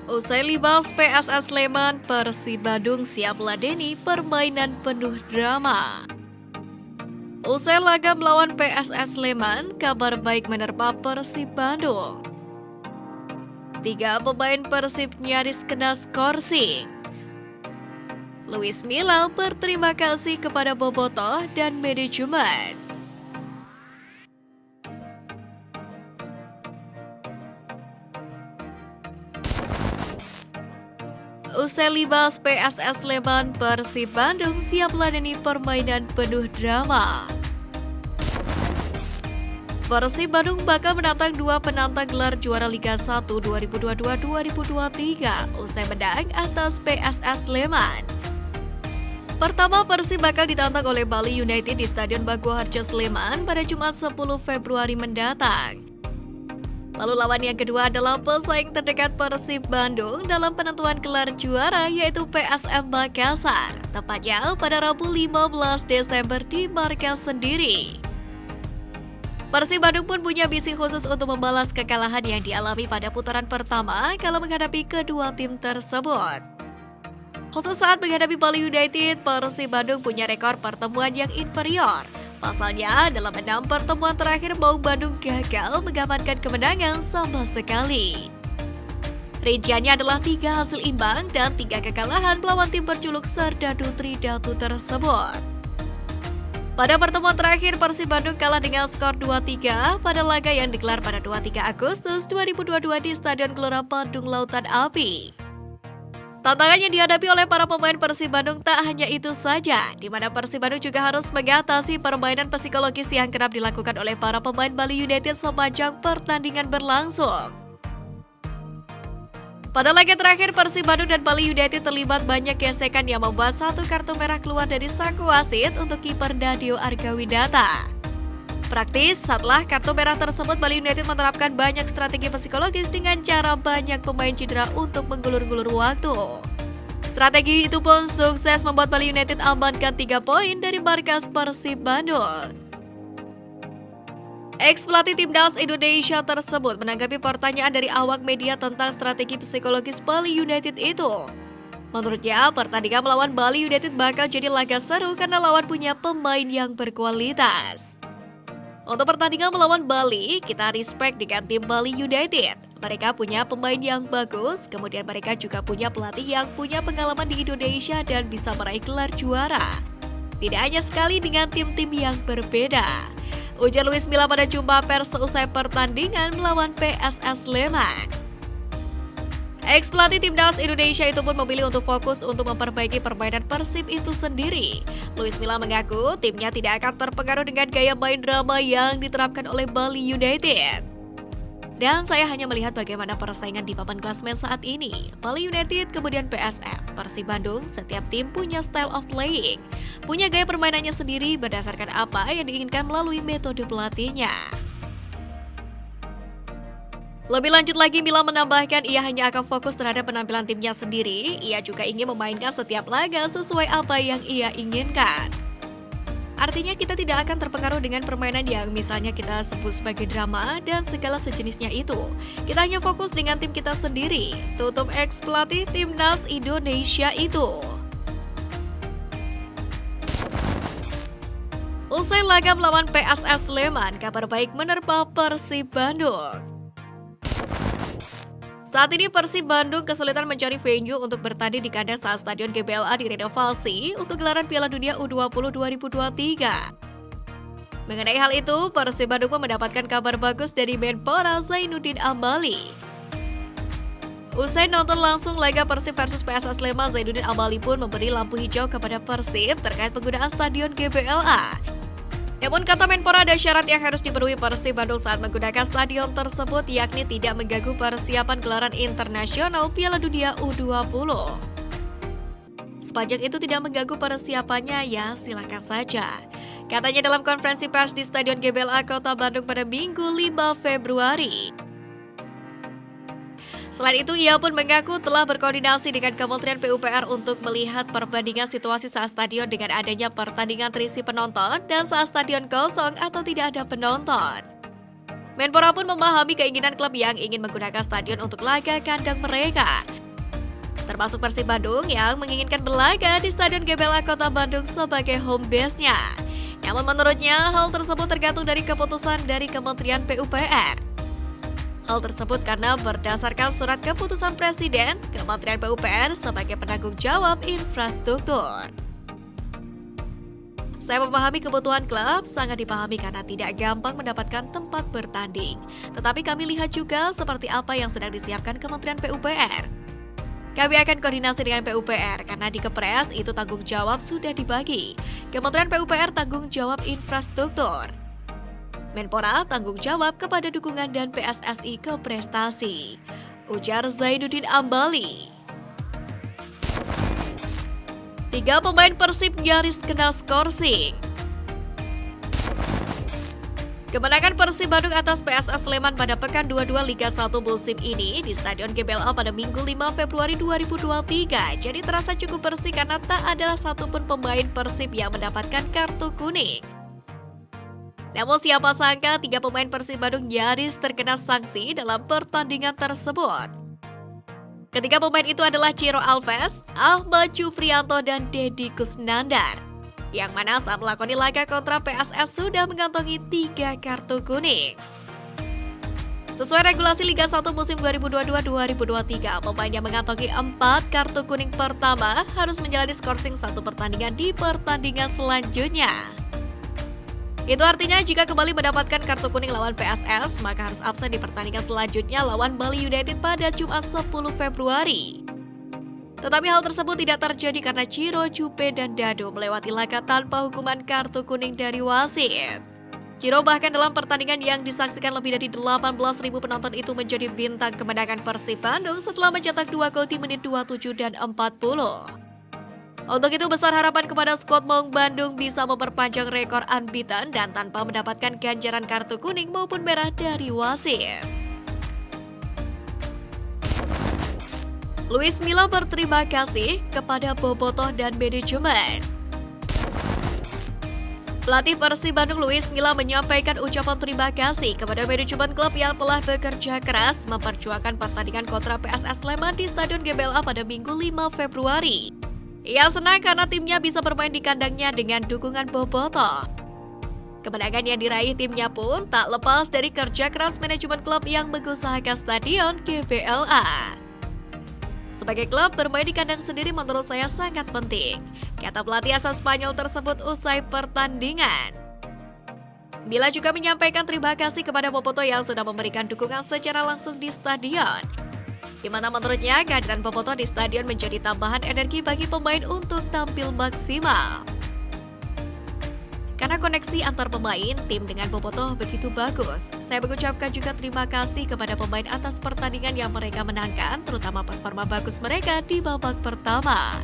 Usai libas PSS Sleman, Persib Bandung siap meladeni permainan penuh drama. Usai laga melawan PSS Sleman, kabar baik menerpa Persib Bandung. 3 pemain Persib nyaris kena skorsing. Luis Milla berterima kasih kepada bobotoh dan manajemen. Usai libas PSS Sleman, Persib Bandung siap meladeni permainan penuh drama. Persib Bandung bakal menantang 2 penantang gelar juara Liga 1 2022-2023 usai menang atas PSS Sleman. Pertama, Persib bakal ditantang oleh Bali United di Stadion Baguharjo Sleman pada Jumat 10 Februari mendatang. Lalu lawan yang kedua adalah pesaing terdekat Persib Bandung dalam penentuan gelar juara yaitu PSM Makassar, tepatnya pada Rabu 15 Desember di markas sendiri. Persib Bandung pun punya misi khusus untuk membalas kekalahan yang dialami pada putaran pertama kalau menghadapi kedua tim tersebut. Khusus saat menghadapi Bali United, Persib Bandung punya rekor pertemuan yang inferior. Pasalnya, dalam 6 pertemuan terakhir Maung Bandung gagal mendapatkan kemenangan sama sekali. Rinciannya adalah 3 hasil imbang dan 3 kekalahan melawan tim berjuluk Serdadu Tridatu tersebut. Pada pertemuan terakhir, Persib Bandung kalah dengan skor 2-3 pada laga yang digelar pada 23 Agustus 2022 di Stadion Gelora Bandung Lautan Api. Tantangan yang dihadapi oleh para pemain Persib Bandung tak hanya itu saja, di mana Persib Bandung juga harus mengatasi permainan psikologis yang kerap dilakukan oleh para pemain Bali United sepanjang pertandingan berlangsung. Pada laga terakhir, Persib Bandung dan Bali United terlibat banyak gesekan yang membuat 1 kartu merah keluar dari sang wasit untuk kiper Dadio Argawinata. Praktis, setelah kartu merah tersebut, Bali United menerapkan banyak strategi psikologis dengan cara banyak pemain cedera untuk menggulur-gulur waktu. Strategi itu pun sukses membuat Bali United amankan 3 poin dari markas Persib Bandung. Ex-pelatih Timnas Indonesia tersebut menanggapi pertanyaan dari awak media tentang strategi psikologis Bali United itu. Menurutnya, pertandingan melawan Bali United bakal jadi laga seru karena lawan punya pemain yang berkualitas. Untuk pertandingan melawan Bali, kita respect dengan tim Bali United. Mereka punya pemain yang bagus, kemudian mereka juga punya pelatih yang punya pengalaman di Indonesia dan bisa meraih gelar juara. Tidak hanya sekali dengan tim-tim yang berbeda. Ujar Luis Milla pada jumpa pers seusai pertandingan melawan PSS Sleman. Ex-pelatih Timnas Indonesia itu pun memilih untuk fokus untuk memperbaiki permainan Persib itu sendiri. Luis Milla mengaku timnya tidak akan terpengaruh dengan gaya main drama yang diterapkan oleh Bali United. Dan saya hanya melihat bagaimana persaingan di papan klasemen saat ini. Bali United, kemudian PSM, Persib Bandung, setiap tim punya style of playing. Punya gaya permainannya sendiri berdasarkan apa yang diinginkan melalui metode pelatihnya. Lebih lanjut lagi, Milla menambahkan ia hanya akan fokus terhadap penampilan timnya sendiri. Ia juga ingin memainkan setiap laga sesuai apa yang ia inginkan. Artinya kita tidak akan terpengaruh dengan permainan yang misalnya kita sebut sebagai drama dan segala sejenisnya itu. Kita hanya fokus dengan tim kita sendiri. Tutup ex-pelatih Timnas Indonesia itu. Usai laga melawan PSS Sleman, kabar baik menerpa Persib Bandung. Saat ini Persib Bandung kesulitan mencari venue untuk bertanding di kandang saat Stadion GBLA direnovasi untuk gelaran Piala Dunia U20 2023. Mengenai hal itu, Persib Bandung pun mendapatkan kabar bagus dari Menpora Zainuddin Amali. Usai nonton langsung laga Persib versus PSS Sleman, Zainuddin Amali pun memberi lampu hijau kepada Persib terkait penggunaan Stadion GBLA. Namun kata Menpora ada syarat yang harus dipenuhi Persib Bandung saat menggunakan stadion tersebut, yakni tidak mengganggu persiapan gelaran internasional Piala Dunia U20. Sepanjang itu tidak mengganggu persiapannya, ya silakan saja. Katanya dalam konferensi pers di Stadion GBLA Kota Bandung pada Minggu 5 Februari. Selain itu, ia pun mengaku telah berkoordinasi dengan Kementerian PUPR untuk melihat perbandingan situasi saat stadion dengan adanya pertandingan terisi penonton dan saat stadion kosong atau tidak ada penonton. Menpora pun memahami keinginan klub yang ingin menggunakan stadion untuk laga kandang mereka. Termasuk Persib Bandung yang menginginkan berlaga di Stadion GBLA Kota Bandung sebagai home base-nya. Namun menurutnya hal tersebut tergantung dari keputusan dari Kementerian PUPR. Hal tersebut karena berdasarkan surat keputusan Presiden, Kementerian PUPR sebagai penanggung jawab infrastruktur. Saya memahami kebutuhan klub, sangat dipahami karena tidak gampang mendapatkan tempat bertanding. Tetapi kami lihat juga seperti apa yang sedang disiapkan Kementerian PUPR. Kami akan koordinasi dengan PUPR karena di Kepres itu tanggung jawab sudah dibagi. Kementerian PUPR tanggung jawab infrastruktur. Menpora tanggung jawab kepada dukungan dan PSSI ke prestasi. Ujar Zainuddin Ambali. 3 pemain Persib nyaris kena skorsing. Kemenangan Persib Bandung atas PSS Sleman pada pekan 22 Liga 1 musim ini di Stadion GBLA pada Minggu 5 Februari 2023 jadi terasa cukup bersih karena tak ada satupun pemain Persib yang mendapatkan kartu kuning. Namun siapa sangka 3 pemain Persib Bandung nyaris terkena sanksi dalam pertandingan tersebut. Ketiga pemain itu adalah Ciro Alves, Ahmad Jufrianto, dan Deddy Kusnandar. Yang mana saat melakoni laga kontra PSS sudah mengantongi 3 kartu kuning. Sesuai regulasi Liga 1 musim 2022-2023, pemain yang mengantongi 4 kartu kuning pertama harus menjalani skorsing 1 pertandingan di pertandingan selanjutnya. Itu artinya jika kembali mendapatkan kartu kuning lawan PSS, maka harus absen di pertandingan selanjutnya lawan Bali United pada Jumat 10 Februari. Tetapi hal tersebut tidak terjadi karena Ciro, Jupe, dan Dado melewati laga tanpa hukuman kartu kuning dari wasit. Ciro bahkan dalam pertandingan yang disaksikan lebih dari 18.000 penonton itu menjadi bintang kemenangan Persib Bandung setelah mencetak 2 gol di menit 27 dan 40. Untuk itu besar harapan kepada skuad Maung Bandung bisa memperpanjang rekor unbeaten dan tanpa mendapatkan ganjaran kartu kuning maupun merah dari wasit. Luis Milla berterima kasih kepada Bobotoh dan manajemen. Pelatih Persib Bandung Luis Milla menyampaikan ucapan terima kasih kepada manajemen klub yang telah bekerja keras memperjuangkan pertandingan kontra PSS Sleman di Stadion GBLA pada Minggu 5 Februari. Ia senang karena timnya bisa bermain di kandangnya dengan dukungan Bobotoh. Kemenangan yang diraih timnya pun tak lepas dari kerja keras manajemen klub yang mengusahakan Stadion GBLA. Sebagai klub, bermain di kandang sendiri menurut saya sangat penting, kata pelatih asal Spanyol tersebut usai pertandingan. Milla juga menyampaikan terima kasih kepada Bobotoh yang sudah memberikan dukungan secara langsung di stadion. Di mana menurutnya kehadiran Bobotoh di stadion menjadi tambahan energi bagi pemain untuk tampil maksimal. Karena koneksi antar pemain, tim dengan Bobotoh begitu bagus. Saya mengucapkan juga terima kasih kepada pemain atas pertandingan yang mereka menangkan, terutama performa bagus mereka di babak pertama.